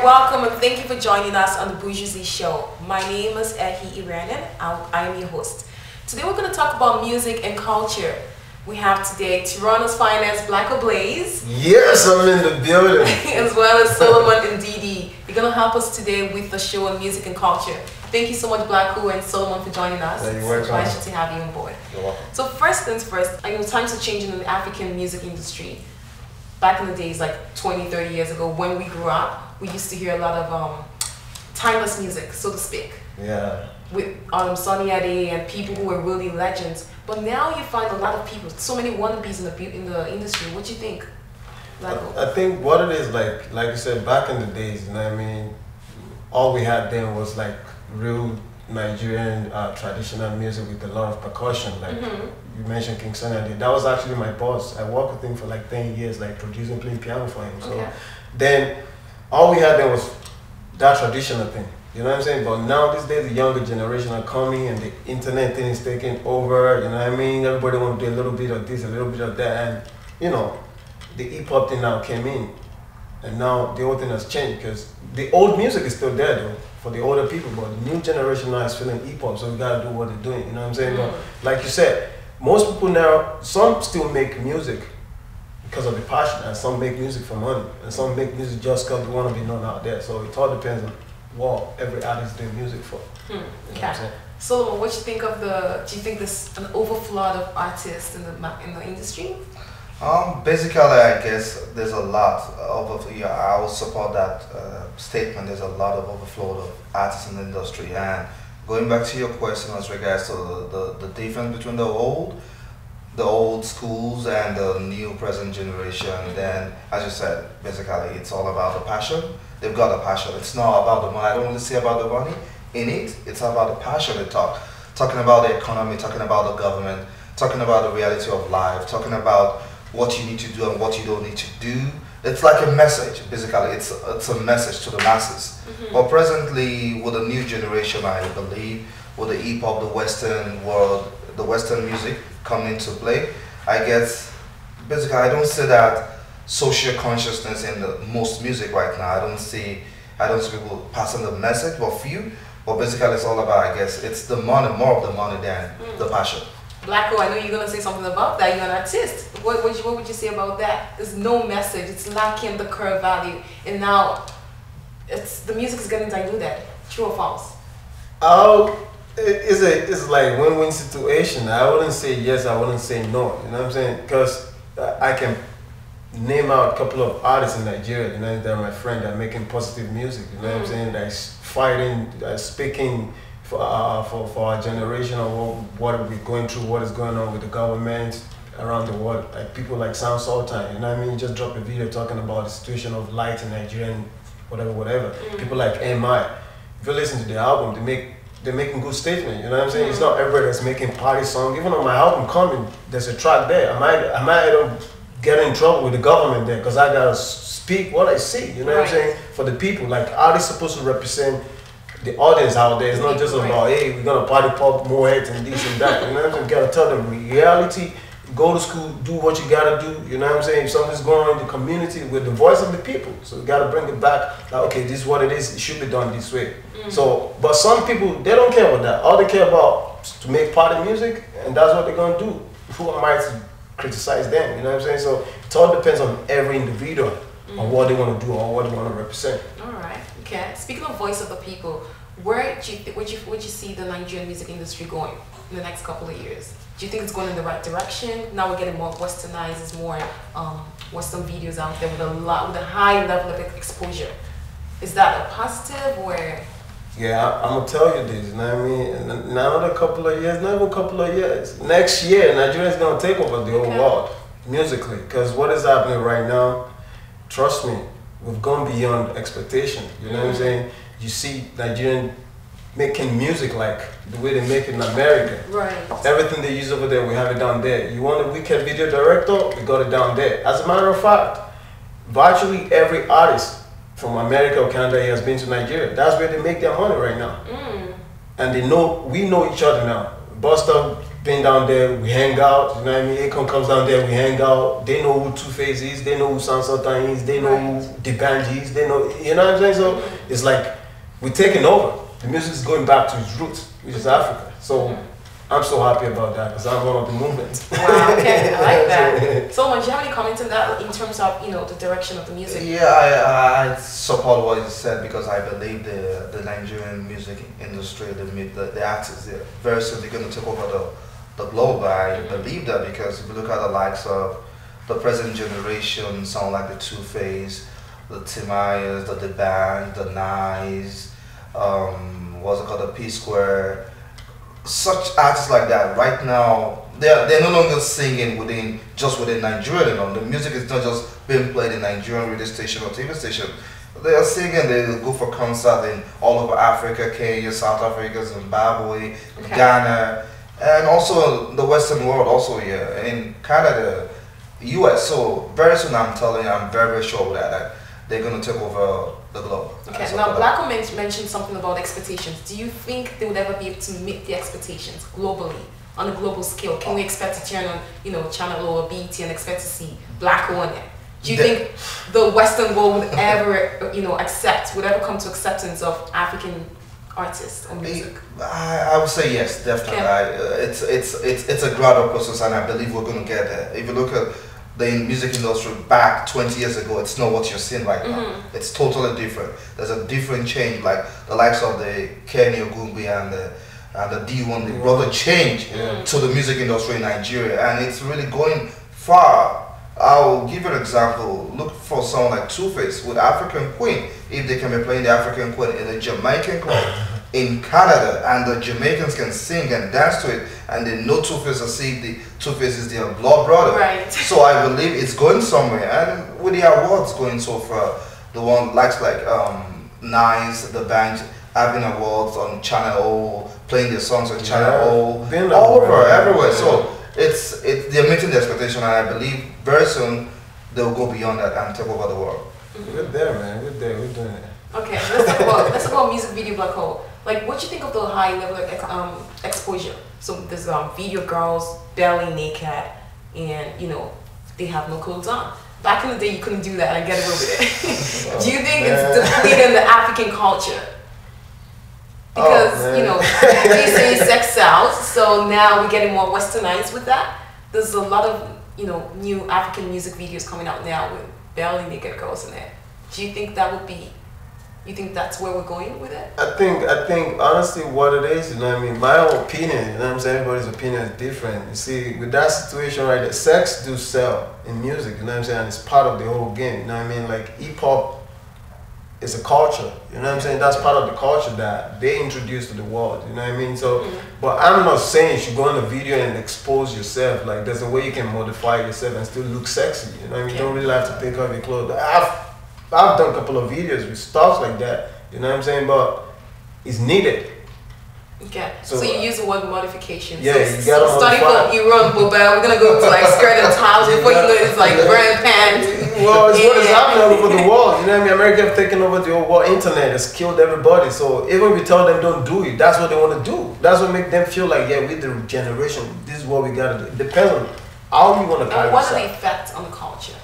Alright, welcome and thank you for joining us on the Bourgeoisie show. My name is Ehi Iranen. I am your host. Today we're going to talk about music and culture. We have today Toronto's finest Black Blaze. Yes, I'm in the building. As well as Solomon and Didi. They're going to help us today with the show on music and culture. Thank you so much, Blacko and Solomon, for joining us. You're welcome. It's a pleasure to have you on board. You're welcome. So first things first, I know times are changing in the African music industry. Back in the days, like 20, 30 years ago, when we grew up, we used to hear a lot of timeless music, so to speak. Yeah. With Sonny Ade and people who were really legends. But now you find a lot of people, so many wannabes in the industry. What do you think? I think what it is, like you said, back in the days, you know what I mean? All we had then was like real Nigerian traditional music with a lot of percussion. Like you mentioned King Sunny Ade. That was actually my boss. I worked with him for like 10 years, like producing, playing piano for him. So then all we had then was that traditional thing. You know what I'm saying? But now these days the younger generation are coming and the internet thing is taking over, you know what I mean? Everybody want to do a little bit of this, a little bit of that, and you know, the hip hop thing now came in. And now the whole thing has changed because the old music is still there though for the older people, but the new generation now is feeling hip hop, so we gotta do what they're doing, you know what I'm saying? But like you said, most people now, some still make music because of the passion, and some make music for money, and some make music just because they want to be known out there. So it all depends on what every artist doing music for. You know what I'm saying? Solomon, what do you think of do you think there's an overflow of artists in the industry? Basically, I guess there's a lot of, I will support that statement. There's a lot of overflow of artists in the industry. And going back to your question as regards to the difference between the old schools and the new present generation, then as you said, basically it's all about the passion. They've got a passion. It's not about the money. I don't really say about the money in it. It's about the passion they talking about the economy, talking about the government, talking about the reality of life, talking about what you need to do and what you don't need to do. It's like a message, basically. It's a message to the masses. But presently, with the new generation, I believe, with the hip hop, the Western world, the Western music coming into play, I guess, basically, I don't see that social consciousness in the most music right now. I don't see people passing the message, but few. But basically, it's all about, I guess, it's the money, more of the money than the passion. Blacko, I know you're going to say something about that. You're an artist. What would you say about that? There's no message. It's lacking the core value. And now the music is getting diluted. True or false? It's like win-win situation. I wouldn't say yes, I wouldn't say no. You know what I'm saying? Because I can name out a couple of artists in Nigeria, you know, they're my friend, they're making positive music, you know what I'm saying? They're fighting, speaking for our generation of what we're going through, what is going on with the government around the world. Like people like Sound Sultan, you know what I mean? Just drop a video talking about the situation of light in Nigeria and whatever. People like MI, if you listen to the album, they're making good statements, you know what I'm saying? It's not everybody that's making party songs. Even on my album Coming, there's a track there. I might get in trouble with the government there because I gotta speak what I see, you know what I'm saying? For the people, like artists supposed to represent the audience out there. It's not just about, hey, we're gonna party pop more heads and this and that. You know what I'm saying? You gotta tell them reality, go to school, do what you gotta do, you know what I'm saying? If something's going on in the community with the voice of the people. So you gotta bring it back, like, okay, this is what it is, it should be done this way. So, but some people, they don't care about that. All they care about is to make party music, and that's what they're gonna do. Who am I to criticize them, you know what I'm saying? So it all depends on every individual on what they want to do or what they want to represent. All right, okay. Speaking of voice of the people, where would you see the Nigerian music industry going in the next couple of years? Do you think it's going in the right direction? Now we're getting more westernized, there's more Western videos out there with a high level of exposure. Is that a positive or? Yeah, I'm gonna tell you this, you know what I mean? In another couple of years, not even a couple of years. Next year, Nigeria is gonna take over the whole world musically. Because what is happening right now, trust me, we've gone beyond expectation. You know what I'm saying? You see Nigerian making music like the way they make it in America. Right. Everything they use over there, we have it down there. You want a wicked video director, we got it down there. As a matter of fact, virtually every artist from America or Canada has been to Nigeria. That's where they make their money right now. And we know each other now. Buster been down there, we hang out, you know what I mean? Akon comes down there, we hang out. They know who Two-Face is, they know who Sans Sultan is, they know who the band is, they know, you know what I'm saying? So it's like we're taking over. The music's going back to its roots, which is Africa. So I'm so happy about that because I'm one of the movements. Wow, okay, I like that. So, do you have any comments on that in terms of, you know, the direction of the music? Yeah, I support what you said because I believe the Nigerian music industry, the artists, very soon they're going to take over the globe. I believe that because if you look at the likes of the present generation, sound like the Two-Face, the Timayas, the Band, the Nice, what's it called, the P-Square. Such artists like that right now, they're no longer singing within Nigeria. You know, the music is not just being played in Nigerian radio station or TV station. They are singing. They go for concerts in all over Africa, Kenya, South Africa, Zimbabwe, Ghana, and also the Western world. Also here in Canada, US. So very soon, I'm telling you, I'm very sure that they're going to take over the globe. Okay, now Blacko mentioned something about expectations. Do you think they would ever be able to meet the expectations globally, on a global scale? Can we expect to turn on, you know, Channel O or BET and expect to see Blacko on it? Do you think the Western world would ever, you know, would ever come to acceptance of African artists or music? I would say yes, definitely. Okay. It's a gradual process, and I believe we're going to get there. If you look at the music industry back 20 years ago, it's not what you're seeing right now. It's totally different. There's a different change, like the likes of the Kenny Ogumbi and the D1, they brought a change to the music industry in Nigeria, and it's really going far. I'll give you an example. Look for someone like Two-Face with African Queen. If they can be playing the African Queen in a Jamaican club in Canada, and the Jamaicans can sing and dance to it, and they know Two-Face as if the Two-Face is their blood brother. Right. So I believe it's going somewhere, and with the awards going so far, the one like Nice, the band having awards on Channel O, playing their songs on Channel O, all over, everywhere. So they're meeting the expectation, and I believe very soon they'll go beyond that and take over the world. We're there, man. We're there. We're doing it. Okay, let's talk about music video Black Hole. Like, what do you think of the high level of exposure? So there's video girls barely naked, and you know they have no clothes on. Back in the day, you couldn't do that and get away with it. Do you think it's depleting the African culture? Because you know they say sex sells, so now we're getting more westernized with that. There's a lot of new African music videos coming out now with barely naked girls in it. Do you think that would be? You think that's where we're going with it? I think honestly what it is, you know what I mean? My own opinion, you know what I'm saying? Everybody's opinion is different. You see, with that situation right there, sex do sell in music, you know what I'm saying? And it's part of the whole game, you know what I mean? Like hip hop is a culture, you know what I'm saying? That's part of the culture that they introduced to the world, you know what I mean? So, but I'm not saying you should go on a video and expose yourself. Like there's a way you can modify yourself and still look sexy, you know what I mean? You don't really have to take off your clothes. I've done a couple of videos with stuff like that, you know what I'm saying? But it's needed. Okay, so you use the word modification. Yeah, so, you gotta starting from Iran, Boba, we're gonna go to like skirt and towels before you know it's like brand pants. Well, it's what is happening all over the world. You know what I mean? America have taken over the whole world. Internet has killed everybody. So even if we tell them don't do it, that's what they want to do. That's what makes them feel like, yeah, we're the generation. This is what we gotta do. It depends on how you want to carry What are yourself. the effects on the culture?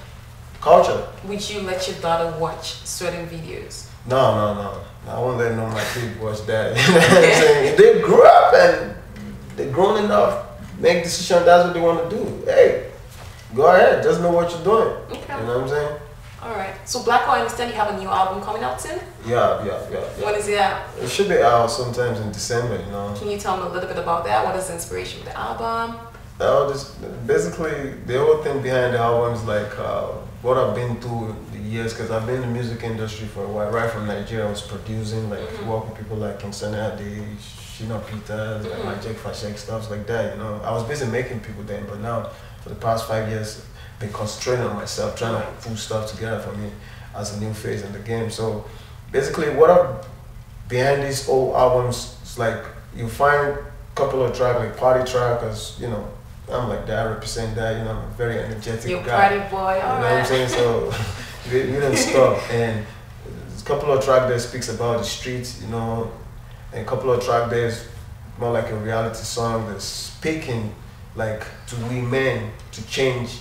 Culture. Would you let your daughter watch certain videos? No. I won't let no my kids watch that. You know what I'm saying? If they grew up and they're grown enough, make decision. That's what they want to do. Hey, go ahead. Just know what you're doing. Okay. You know what I'm saying? All right. So Blacko, I understand you have a new album coming out soon. Yeah. When is it out? It should be out sometimes in December. You know. Can you tell me a little bit about that? What is the inspiration for the album? Basically, the whole thing behind the album is like what I've been through the years, because I've been in the music industry for a while. Right from Nigeria, I was producing, like working with people like Kinsana Ade, Shina Peters, like Majek Fashek, stuff like that. You know, I was busy making people then, but now for the past 5 years, I've been concentrating on myself, trying to pull stuff together for me as a new phase in the game. So basically, what I've behind these old albums is like you find a couple of tracks like party track, because you know. I'm like that, I represent that, you know, I'm a very energetic You're guy. party boy, you know what I'm saying? So we don't stop. And there's a couple of tracks that speaks about the streets, you know, and a couple of tracks that more like a reality song that's speaking like to we men to change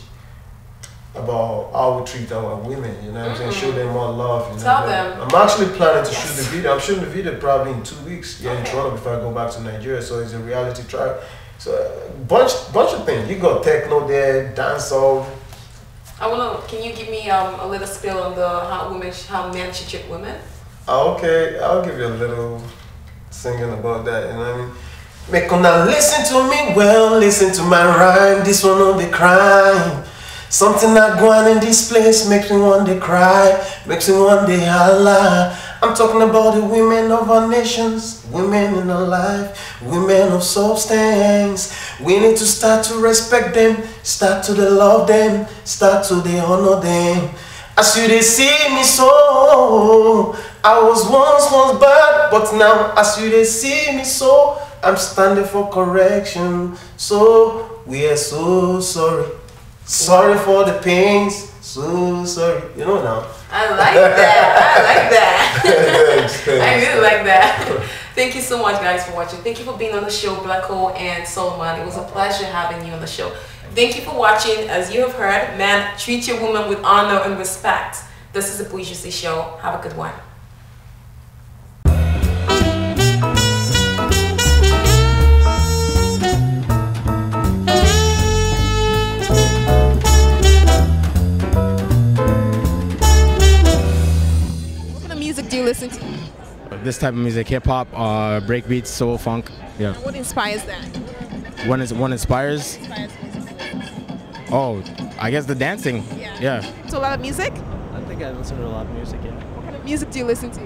about how we treat our women, you know what I'm saying? Show them more love, you know. Tell them. I'm actually planning to shoot the video. I'm shooting the video probably in 2 weeks in Toronto before I go back to Nigeria. So it's a reality trial. So bunch of things. You got techno there, dancehall. Can you give me a little spill on how men should treat women? Okay, I'll give you a little singing about that, you know what I mean? Make una listen to me well, listen to my rhyme. This one on the crime. Something not going in this place makes me want to cry, makes me want to holla. I'm talking about the women of our nations, women in our life, women of substance. We need to start to respect them, start to love them, start to honor them. As you they see me so, I was once bad, but now as you they see me so, I'm standing for correction. So we are so sorry. Sorry for the pains, so sorry. You know now. I like that. I like that. Thanks. I really like that. Thank you so much, guys, for watching. Thank you for being on the show, Black Hole and Solomon. It was a pleasure having you on the show. Thank you for watching. As you have heard, man, treat your woman with honor and respect. This is the Bourgeoisie Show. Have a good one. Do you listen to? This type of music, hip hop, breakbeats, soul, funk. Yeah. What inspires that? One inspires. Oh, I guess the dancing. Yeah. So a lot of music? I think I listen to a lot of music. Yeah. What kind of music do you listen to?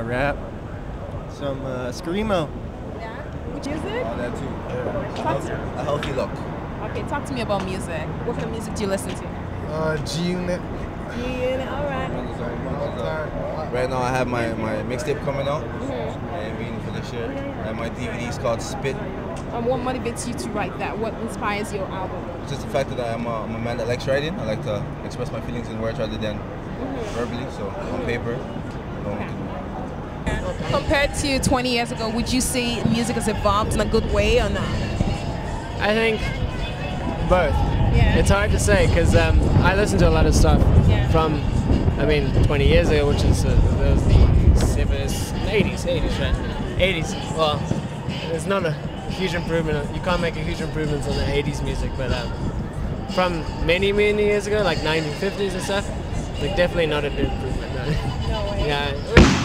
Rap. Some screamo. Yeah. Which is it? Oh, that too. A healthy look. Okay, talk to me about music. What kind of music do you listen to? G-Unit. G-Unit, all right. Right now I have my mixtape coming out, and waiting for the shit. And my DVD is called Spit. What motivates you to write that? What inspires your album? Just the fact that I'm a man that likes writing. I like to express my feelings in words rather than verbally. So on paper, Compared to 20 years ago, would you say music has evolved in a good way or not? I think both. Yeah. It's hard to say because I listen to a lot of stuff from, 20 years ago, which is those the 80s, right? 80s. Well, it's not a huge improvement. You can't make a huge improvement on the 80s music, but from many years ago, like 1950s and stuff, like definitely not a big improvement. No. No way. Yeah.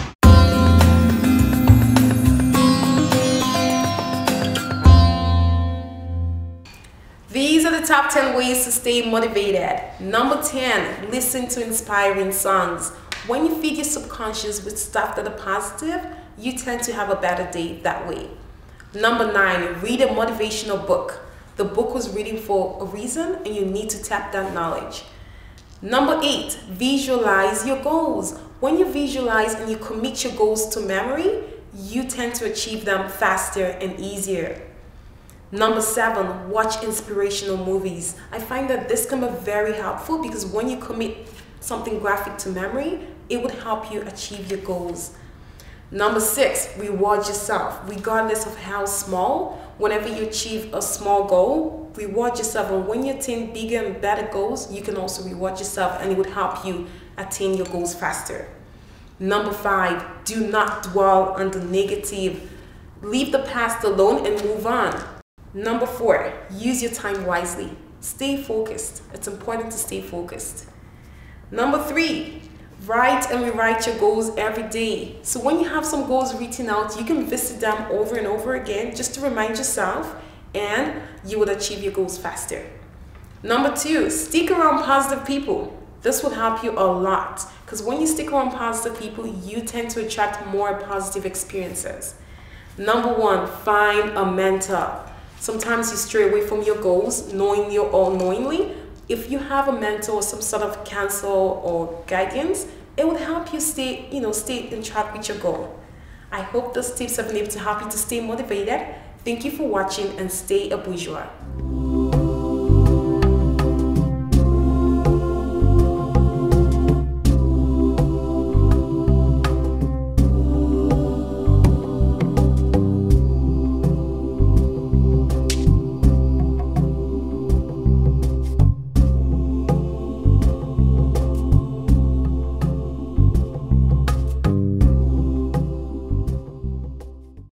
These are the top 10 ways to stay motivated. Number 10, listen to inspiring songs. When you feed your subconscious with stuff that are positive, you tend to have a better day that way. Number 9, read a motivational book. The book was written for a reason and you need to tap that knowledge. Number 8, visualize your goals. When you visualize and you commit your goals to memory, you tend to achieve them faster and easier. Number 7, watch inspirational movies. I find that this can be very helpful because when you commit something graphic to memory, it would help you achieve your goals. Number 6, reward yourself. Regardless of how small, whenever you achieve a small goal, reward yourself. And when you attain bigger and better goals, you can also reward yourself and it would help you attain your goals faster. Number 5, do not dwell on the negative. Leave the past alone and move on. Number 4, use your time wisely. Stay focused. It's important to stay focused. Number 3, write and rewrite your goals every day. So when you have some goals written out, you can visit them over and over again just to remind yourself and you will achieve your goals faster. Number 2, stick around positive people. This will help you a lot because when you stick around positive people, you tend to attract more positive experiences. Number 1, find a mentor. Sometimes you stray away from your goals, knowingly or unknowingly. If you have a mentor or some sort of counsel or guidance, it would help you stay in track with your goal. I hope those tips have been able to help you to stay motivated. Thank you for watching and stay a bourgeois.